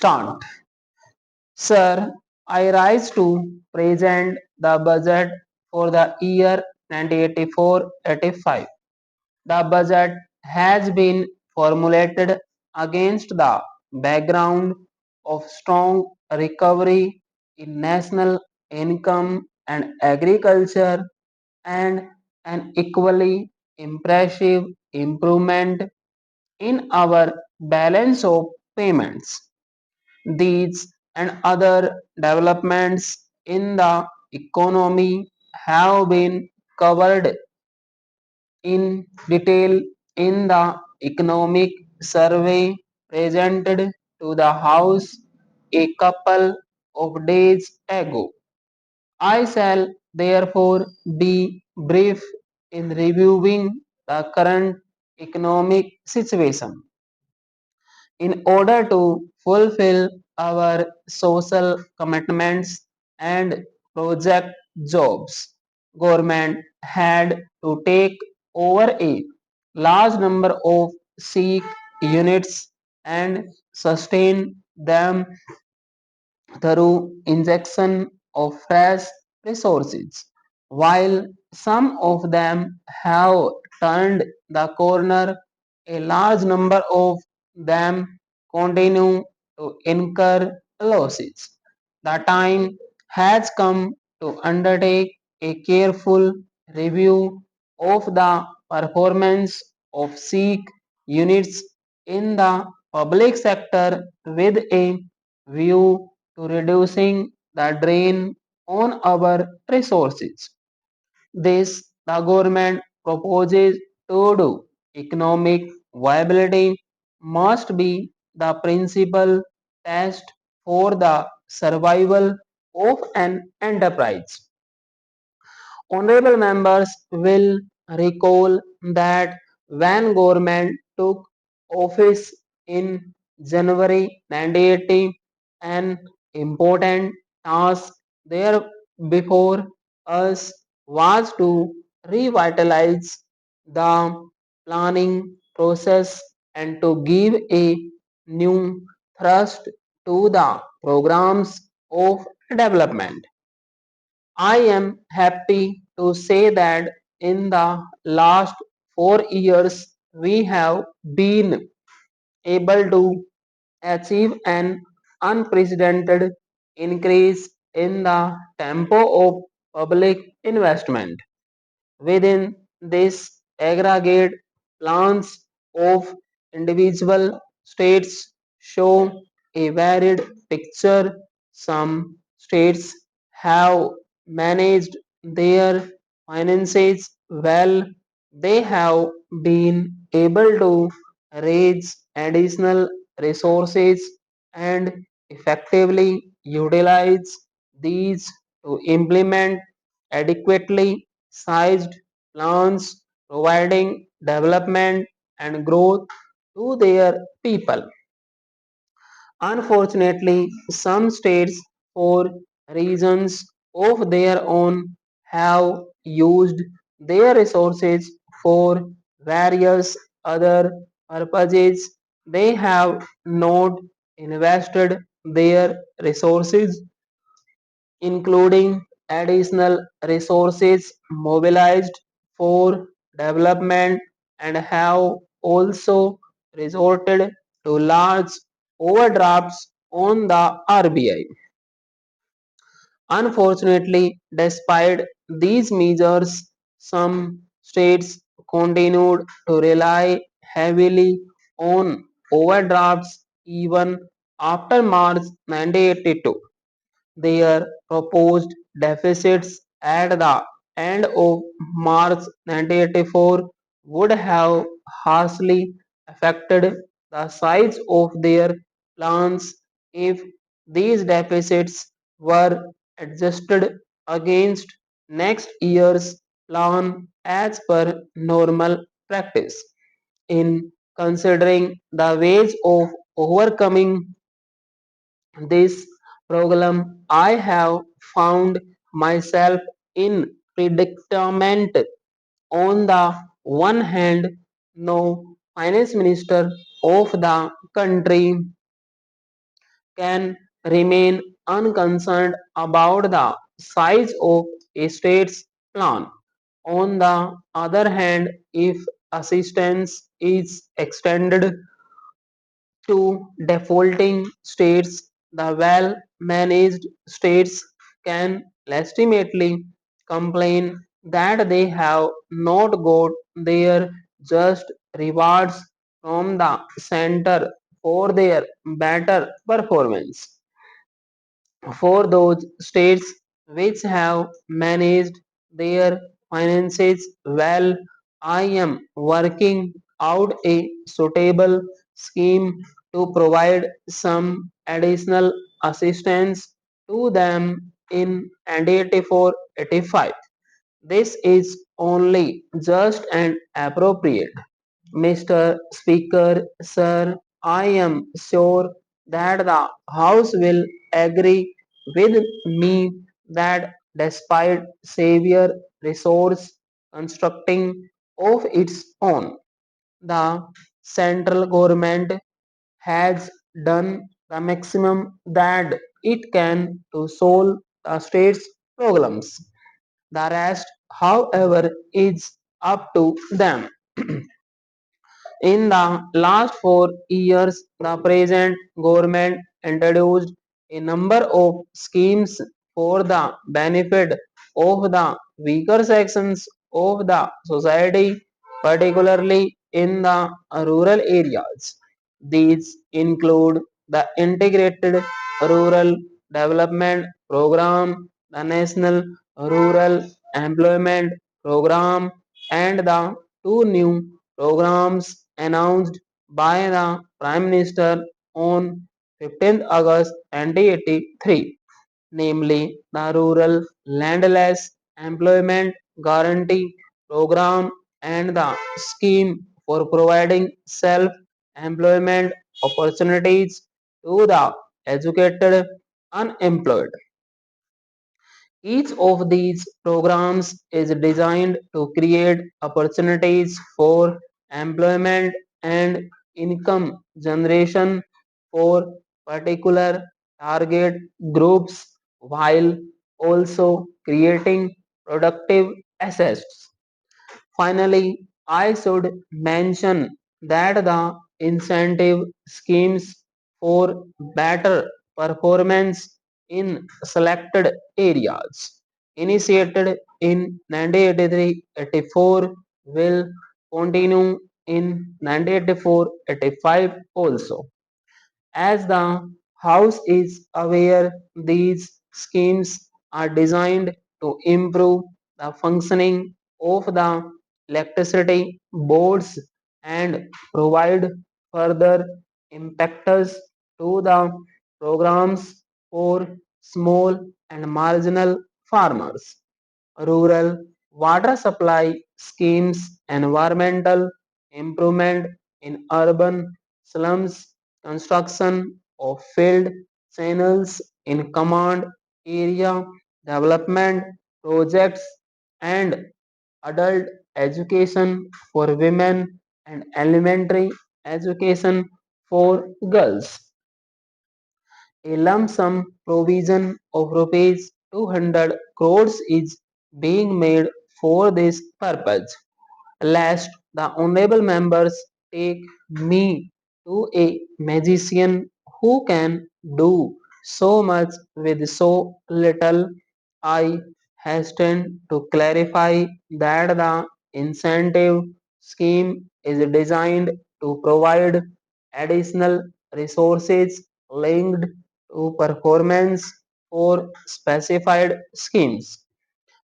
Start. Sir, I rise to present the budget for the year 1984-85. The budget has been formulated against the background of strong recovery in national income and agriculture and an equally impressive improvement in our balance of payments. These and other developments in the economy have been covered in detail in the economic survey presented to the House a couple of days ago. I shall therefore be brief in reviewing the current economic situation. In order to fulfill our social commitments and project jobs, government had to take over a large number of Sikh units and sustain them through injection of fresh resources. While some of them have turned the corner, a large number of them continue to incur losses. The time has come to undertake a careful review of the performance of Sikh units in the public sector with a view to reducing the drain on our resources. This the government proposes to do. Economic viability must be the principal test for the survival of an enterprise. Honorable members will recall that when government took office in January 1980, an important task there before us was to revitalize the planning process and to give a new thrust to the programs of development. I am happy to say that in the last 4 years we have been able to achieve an unprecedented increase in the tempo of public investment. Within this aggregate, plans of individual states show a varied picture. Some states have managed their finances well. They have been able to raise additional resources and effectively utilize these to implement adequately sized plans providing development and growth to their people. Unfortunately, some states, for reasons of their own, have used their resources for various other purposes. They have not invested their resources, including additional resources mobilized for development, and have also resorted to large overdrafts on the RBI. Unfortunately, despite these measures, some states continued to rely heavily on overdrafts even after March 1982. Their proposed deficits at the end of March 1984 would have harshly affected the size of their plans if these deficits were adjusted against next year's plan as per normal practice. In considering the ways of overcoming this problem, I have found myself in predicament. On the one hand, no finance minister of the country can remain unconcerned about the size of a state's plan. On the other hand, if assistance is extended to defaulting states, the well managed states can legitimately complain that they have not got their just rewards from the center for their better performance. For those states which have managed their finances well, I am working out a suitable scheme to provide some additional assistance to them in 84-85. This is only just and appropriate. Mr. Speaker, sir, I am sure that the House will agree with me that despite severe resource constructing of its own, the central government has done the maximum that it can to solve the state's problems. The rest, however, is up to them. In the last 4 years, the present government introduced a number of schemes for the benefit of the weaker sections of the society, particularly in the rural areas. These include the Integrated Rural Development Program, the National Rural Employment Program, and the two new programs announced by the Prime Minister on 15th August 2083, namely the Rural Landless Employment Guarantee Program and the scheme for providing self-employment opportunities to the educated unemployed. Each of these programs is designed to create opportunities for employment and income generation for particular target groups while also creating productive assets. Finally, I should mention that the incentive schemes for better performance in selected areas initiated in 1983-84 will continue in 1984-85 also. As the House is aware, these schemes are designed to improve the functioning of the electricity boards and provide further impetus to the programs for small and marginal farmers. Rural water supply schemes, environmental improvement in urban slums, construction of field channels in command area development projects, and adult education for women and elementary education for girls. A lump sum provision of rupees 200 crores is being made for this purpose. Lest the honorable members take me to a magician who can do so much with so little, I hasten to clarify that the incentive scheme is designed to provide additional resources linked to performance for specified schemes.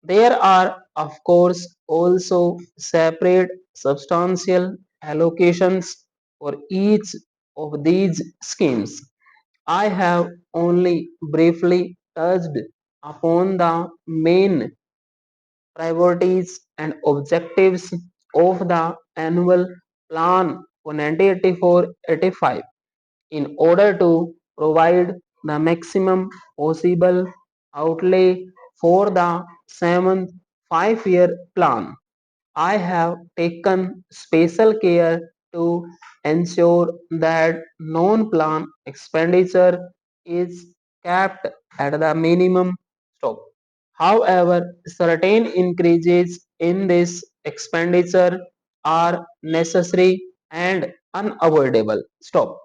There are, of course, also separate substantial allocations for each of these schemes. I have only briefly touched upon the main priorities and objectives of the annual plan for 1984-85 in order to provide the maximum possible outlay for the seventh 5-year plan. I have taken special care to ensure that non-plan expenditure is capped at the minimum. Stop. However, certain increases in this expenditure are necessary and unavoidable. Stop.